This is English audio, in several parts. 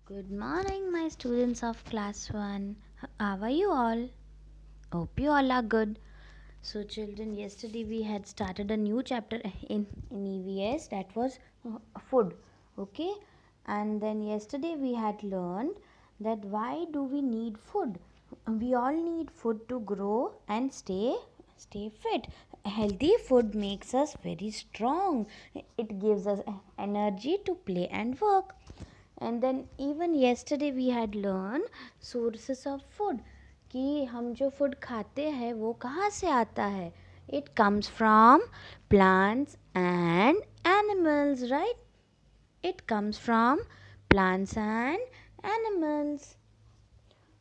Good morning, my students of class 1. How are you all? Hope you all are good. So, children, yesterday we had started a new chapter in EVS, that was food. Okay, and then yesterday we had learned that why do we need food? We all need food to grow and stay fit. Healthy food makes us very strong. It gives us energy to play and work. And then even yesterday we had learned sources of food, कि हम जो food खाते हैं वो कहाँ से आता है. It comes from plants and animals, right? It comes from plants and animals.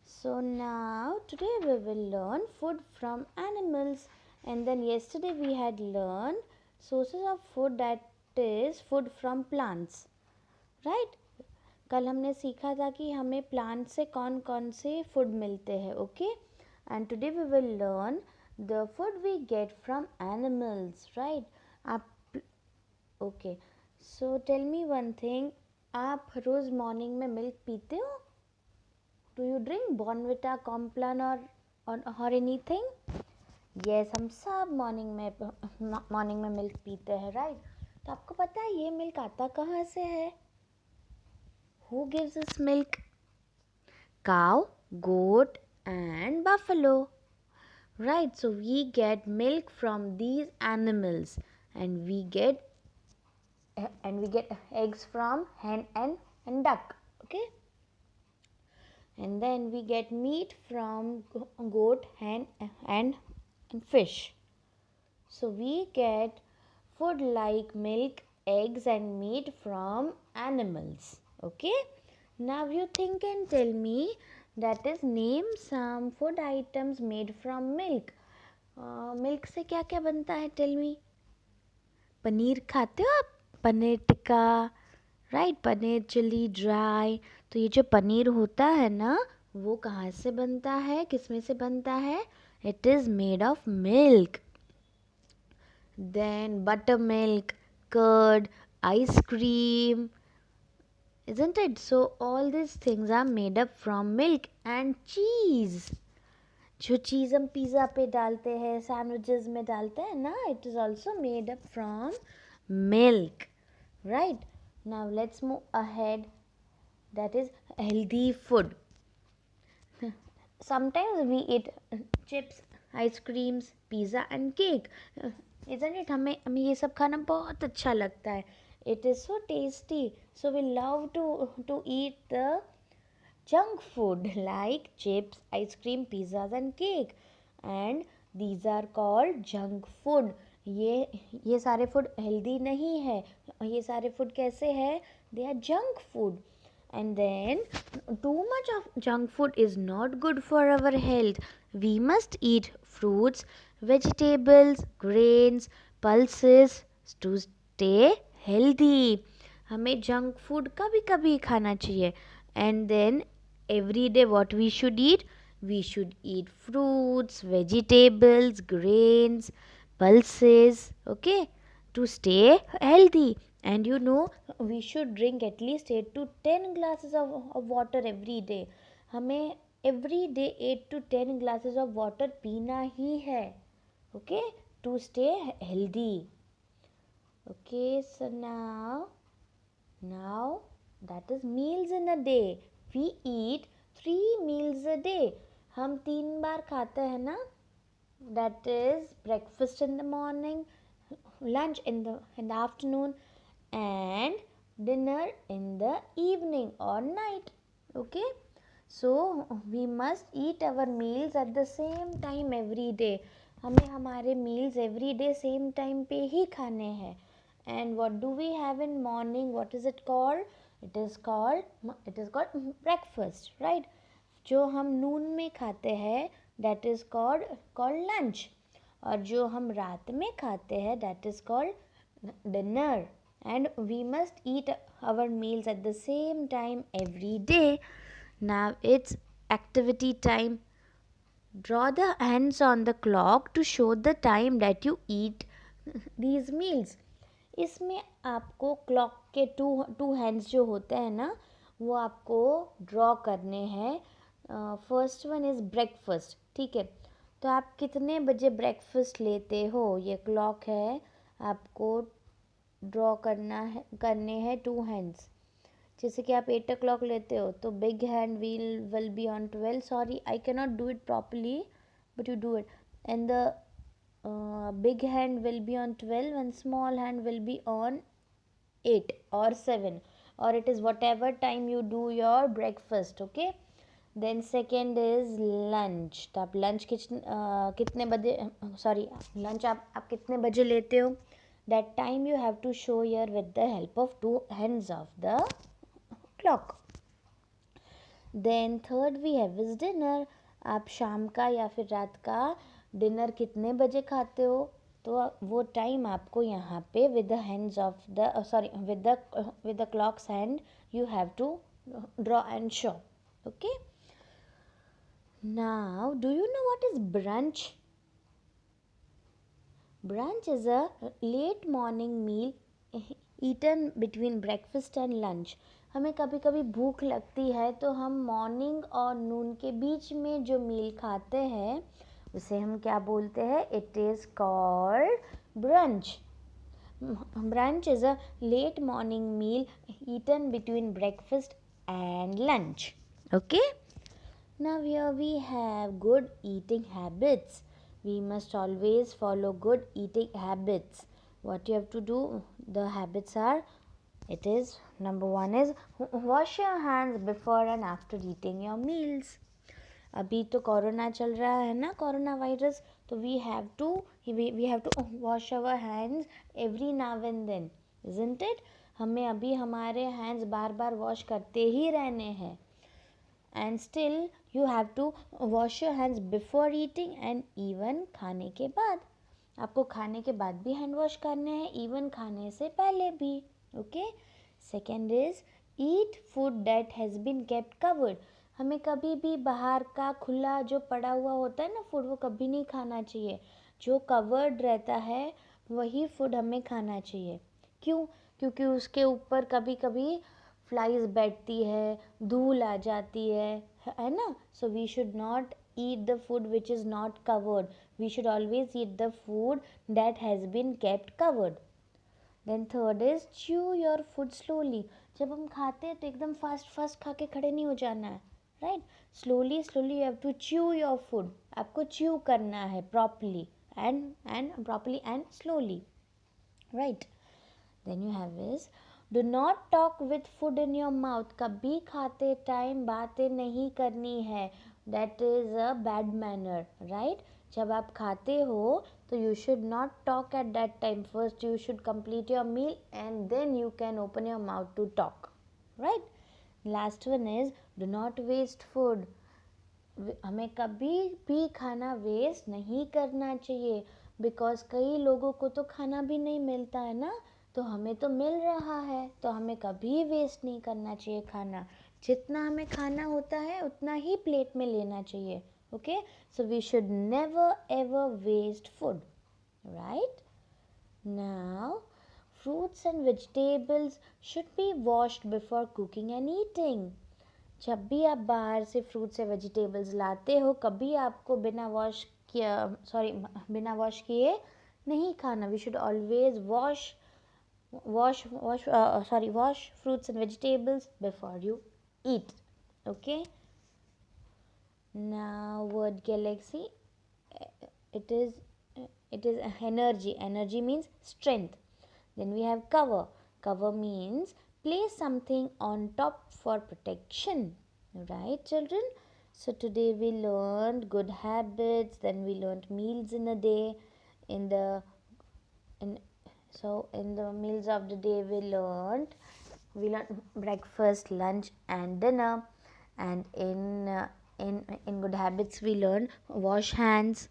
So now today we will learn food from animals, and then yesterday we had learned sources of food, that is food from plants, right? कल हमने सीखा था कि हमें plant से कौन कौन से फूड मिलते हैं. Okay, and today we will learn the food we get from animals, right? आप okay, so tell me one thing, आप रोज़ मॉर्निंग में मिल्क पीते हो? Do you drink Bournvita, Complan और एनीथिंग? यस, हम सब मॉर्निंग में मिल्क पीते हैं, राइट? तो आपको पता है ये मिल्क आता कहाँ से है? Who gives us milk? Cow, goat, and buffalo. Right, so we get milk from these animals, and we get eggs from hen and duck. Okay, and then we get meat from goat, hen, and fish. So we get food like milk, eggs, and meat from animals. Okay, now you think and tell me, that is, name some food items made from milk. Milk से क्या क्या बनता है? Tell me. Paneer खाते हो आप? Paneer tikka, right? Paneer chilli dry. तो ये जो पनीर होता है ना, वो कहाँ से बनता है, किस में से बनता है? It is made of milk. Then buttermilk, curd, ice cream, isn't it? So all these things are made up from milk. And cheese, जो चीज़ हम पिज़्ज़ा पे डालते हैं, सैंडविचेस में डालते हैं ना, it is also made up from milk, right? Now let's move ahead, that is healthy food. Sometimes we eat chips, ice creams, pizza and cake, isn't it? हमें ये सब खाना बहुत अच्छा लगता है. It is so tasty, so we love to eat the junk food like chips, ice cream, pizzas and cake, and these are called junk food. ये सारे फूड हेल्दी नहीं है. ये सारे फूड कैसे है? They are junk food. And then too much of junk food is not good for our health. We must eat fruits, vegetables, grains, pulses to stay healthy. हमें junk food कभी कभी खाना चाहिए. And then every day what we should eat? We should eat fruits, vegetables, grains, pulses, okay, to stay healthy. And we should drink at least 8 to 10 glasses of water every day. हमें every day 8 to 10 glasses of water पीना ही है, okay, to stay healthy. Okay, so now that is meals in a day. We eat 3 meals a day. हम 3 बार खाते हैं ना, that is breakfast in the morning, lunch in the afternoon, and dinner in the evening or night. Okay, so we must eat our meals at the same time every day. हमें हमारे meals every day same time पे ही खाने हैं. And what do we have in morning? What is it called? It is called breakfast, right? जो हम नून में खाते हैं, that is called lunch. और जो हम रात में खाते हैं, that is called dinner. And we must eat our meals at the same time every day. Now it's activity time. Draw the hands on the clock to show the time that you eat these meals. इसमें आपको clock के to hands जो होते हैं ना, वो आपको draw करने हैं. First one is breakfast. ठीक है, तो आप कितने बजे ब्रेकफास्ट लेते हो, ये क्लॉक है. आपको ड्रॉ करने हैं 2 हैंड्स. जैसे कि आप 8 o'clock लेते हो तो big hand will be on 12. Sorry, I can not do it properly, but you do it. And the big hand will be on 12 and small hand will be on 8 or 7, or it is whatever time you do your breakfast. Okay, then second is lunch. तो आप lunch कितने बजे, sorry, lunch आप कितने बजे लेते हो. that time you have to show here with the help of 2 hands of the clock. then third we have is dinner. आप शाम का या फिर रात का डिनर कितने बजे खाते हो, तो वो टाइम आपको यहाँ पे with the hands of the sorry with the clocks hand you have to draw and show. Okay, now do you know what is brunch. Brunch is a late morning meal eaten between breakfast and lunch. हमें कभी कभी भूख लगती है तो हम morning और नून के बीच में जो मील खाते हैं उसे हम क्या बोलते हैं. It is called brunch. Brunch is a late morning meal eaten between breakfast and lunch. Okay, now here we have good eating habits. We must always follow good eating habits. What you have to do, the habits are, it is number 1 is wash your hands before and after eating your meals. अभी तो corona चल रहा है ना, corona virus, तो we have to wash our hands every now and then, isn't it. हमें अभी हमारे हैंड्स बार बार वॉश करते ही रहने हैं. And still you have to wash your hands before eating and even खाने के बाद. आपको खाने के बाद भी हैंड वॉश करने हैं, इवन खाने से पहले भी. Okay, second is eat food that has been kept covered. हमें कभी भी बाहर का खुला जो पड़ा हुआ होता है ना फूड, वो कभी नहीं खाना चाहिए. जो कवर्ड रहता है वही फूड हमें खाना चाहिए. क्यों? क्योंकि उसके ऊपर कभी कभी फ्लाइज बैठती है, धूल आ जाती है ना. So we should not eat the food which is not covered. We should always eat the food that has been kept covered. Then third is chew your food slowly. जब हम खाते हैं तो एकदम फास्ट फास्ट खा के खड़े नहीं हो जाना है, right. Slowly slowly you have to chew your food. आपको च्यू करना है properly and slowly, right. Then you have is do not talk with food in your mouth. कभी खाते टाइम बातें नहीं करनी है. That is a bad manner, right. जब आप खाते हो तो you should not talk at that time. First you should complete your meal and then you can open your mouth to talk, right. Last one is do not waste food. हमें कभी भी खाना waste नहीं करना चाहिए, because कई लोगों को तो खाना भी नहीं मिलता है ना, तो हमें तो मिल रहा है, तो हमें कभी वेस्ट नहीं करना चाहिए खाना. जितना हमें खाना होता है उतना ही प्लेट में लेना चाहिए. Okay, so we should never ever waste food, right. Now fruits and vegetables should be washed before cooking and eating. जब भी आप बाहर से फ्रूट्स या वेजिटेबल्स लाते हो कभी आपको बिना वॉश किए नहीं खाना. We should always wash fruits and vegetables before you eat. Okay, now word galaxy, it is energy means strength. Then we have cover means place something on top for protection, right children. So today we learned good habits, then we learned meals in a day. In the meals of the day we learned breakfast, lunch and dinner. And in good habits we learn wash hands,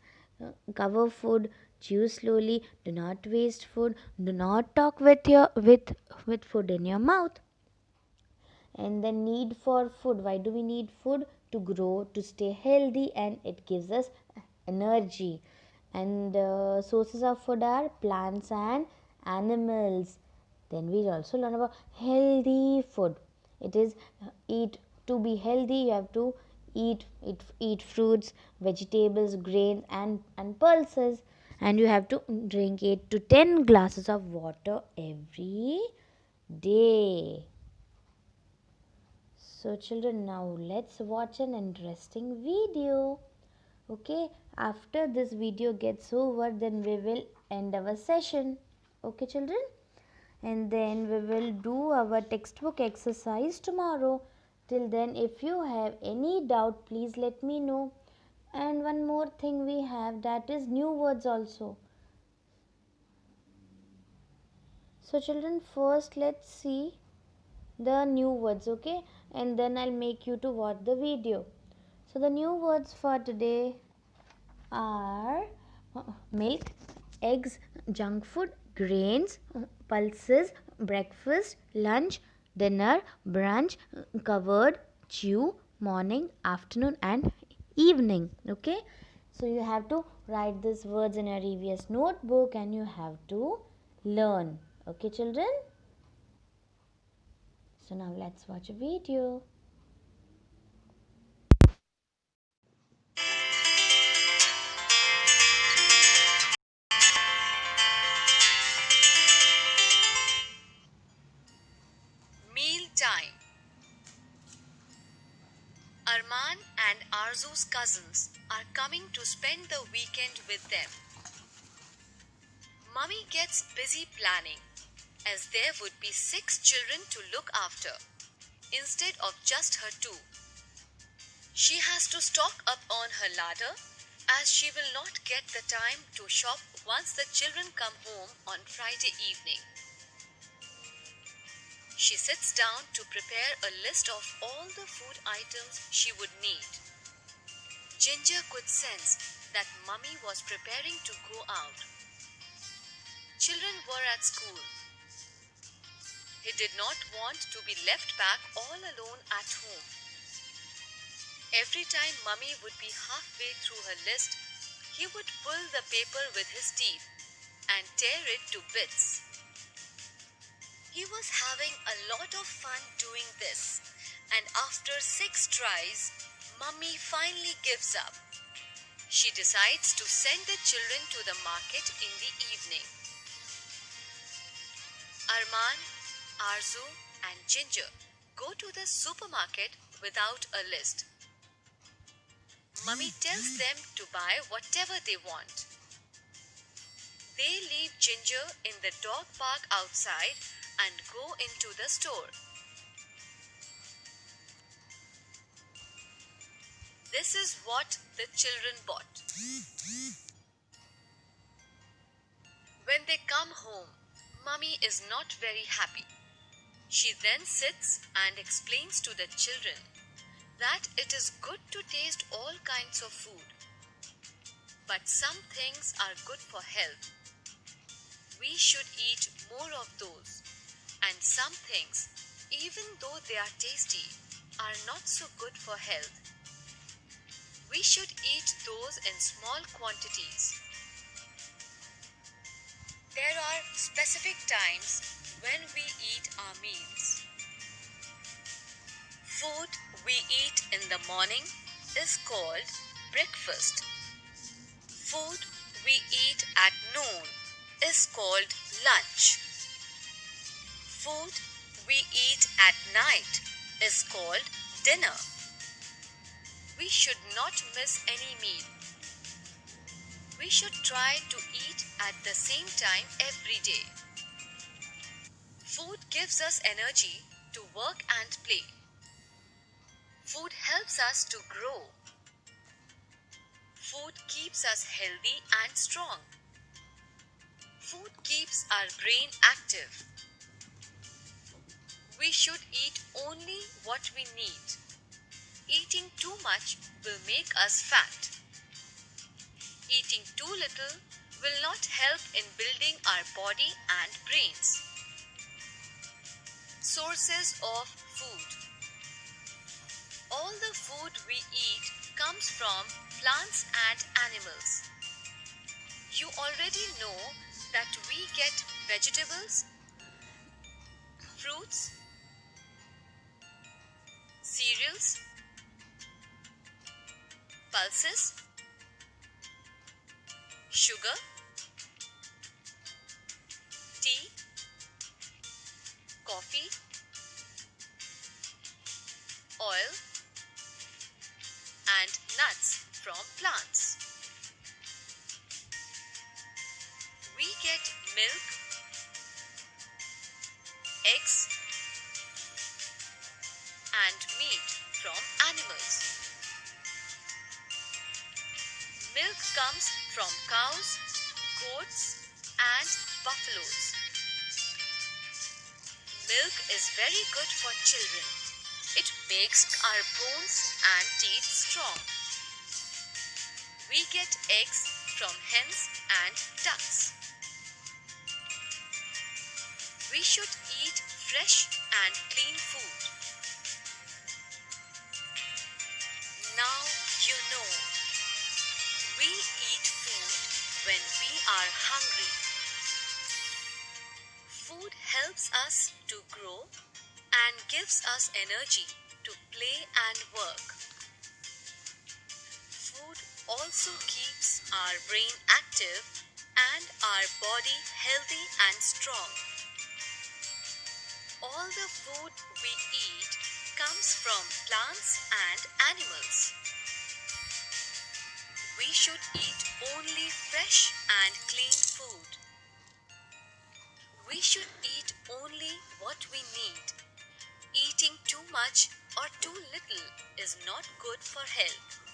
cover food, chew slowly, do not waste food, do not talk with food in your mouth. And the need for food, why do we need food? To grow, to stay healthy, and it gives us energy. And sources of food are plants and animals. Then we also learn about healthy food. It is eat to be healthy. You have to eat fruits, vegetables, grains, and pulses, and you have to drink 8 to 10 glasses of water every day. So children, now let's watch an interesting video. Okay, after this video gets over, then we will end our session. Okay children, and then we will do our textbook exercise tomorrow. Till then, if you have any doubt, please let me know. And one more thing we have, that is new words also. So children, first let's see the new words, okay, and then I'll make you to watch the video. So the new words for today are milk, eggs, junk food, grains, pulses, breakfast, lunch, dinner, brunch, covered, chew, morning, afternoon, and evening. Okay, so you have to write these words in your EVS notebook and you have to learn. Okay, children. So now let's watch a video. Meal time. Arman and Arzu's cousins are coming to spend the weekend with them. Mummy gets busy planning, as there would be 6 children to look after, instead of just her 2. She has to stock up on her larder, as she will not get the time to shop once the children come home on Friday evening. She sits down to prepare a list of all the food items she would need. Ginger could sense that Mummy was preparing to go out. Children were at school. He did not want to be left back all alone at home. Every time Mummy would be halfway through her list, he would pull the paper with his teeth and tear it to bits. He was having a lot of fun doing this, and after 6 tries, Mummy finally gives up. She decides to send the children to the market in the evening. Arman, Arzu, and Ginger go to the supermarket without a list. Mummy tells them to buy whatever they want. They leave Ginger in the dog park outside and go into the store. This is what the children bought. When they come home, Mummy is not very happy. She then sits and explains to the children that it is good to taste all kinds of food, but some things are good for health. We should eat more of those, and some things, even though they are tasty, are not so good for health. We should eat those in small quantities. There are specific times when we eat our meals. Food we eat in the morning is called breakfast. Food we eat at noon is called lunch. Food we eat at night is called dinner. We should not miss any meal. We should try to eat at the same time every day. Food gives us energy to work and play. Food helps us to grow. Food keeps us healthy and strong. Food keeps our brain active. We should eat only what we need. Eating too much will make us fat. Eating too little will not help in building our body and brains. Sources of food. All the food we eat comes from plants and animals. You already know that we get vegetables, fruits, molecules, pulses, sugar, tea, coffee, oil, and nuts from plants. We get milk, eggs, and meat from animals. Milk comes from cows, goats, and buffaloes. Milk is very good for children. It makes our bones and teeth strong. We get eggs from hens and ducks. We should eat fresh and clean food. Now you know. We eat food when we are hungry. Food helps us to grow and gives us energy to play and work. Food also keeps our brain active and our body healthy and strong. All the food we eat comes from plants and animals. We should eat only fresh and clean food. We should eat only what we need. Eating too much or too little is not good for health.